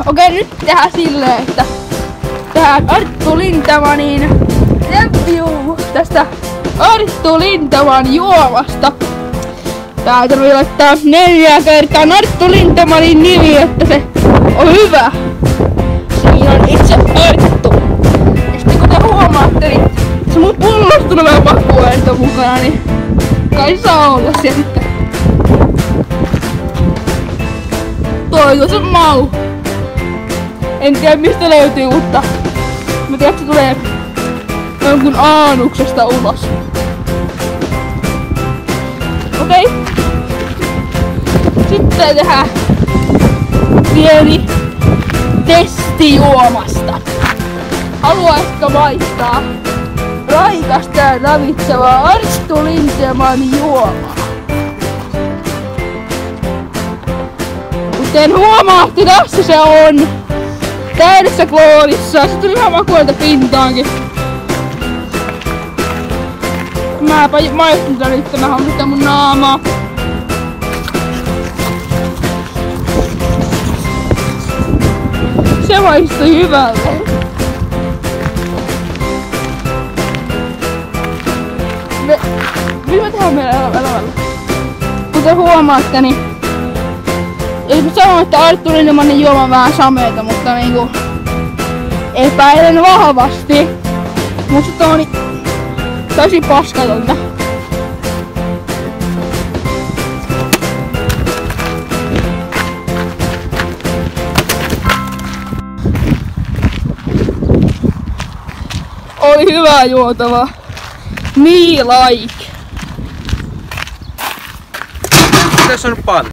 Okei, nyt tehdään silleen, että tehdään Arttu Lindemanin review tästä Arttu Lindeman juomasta. Tää tarvii laittaa 4 kertaa Arttu Lindemanin nimi, että se on hyvä. Siinä on itse Arttu. Ja sitten kun te huomaatte, niin se mun pullosta tulee makuainto mukana, niin kai saa olla siellä sitten. Toiko se mau? En tiedä mistä löytyy, mutta mä tiedän, että se tulee jonkun aanuksesta ulos. Okei. Sitten tehdään pieni testi juomasta. Haluaisitko maistaa raikasta ja ravitsevaa Arttu Lindeman juomaa? Kuten huomaatte, tässä se on täydessä kloorissa. Se tuli ihan makuilta pintaankin. Mäpä maistin tätä nyt, mä haluan sitä mun naamaa. Se maistui hyvälle. Mitä tehdään meidän elävällä? Kuten huomaatte, niin ei mä sano, että Arttu Lindemanin juoma on vähän sameeta, mutta niinku epäilen vahvasti. Musta on tosi paskatonta. Oli hyvää juotavaa. Me like. Tässä on paljon.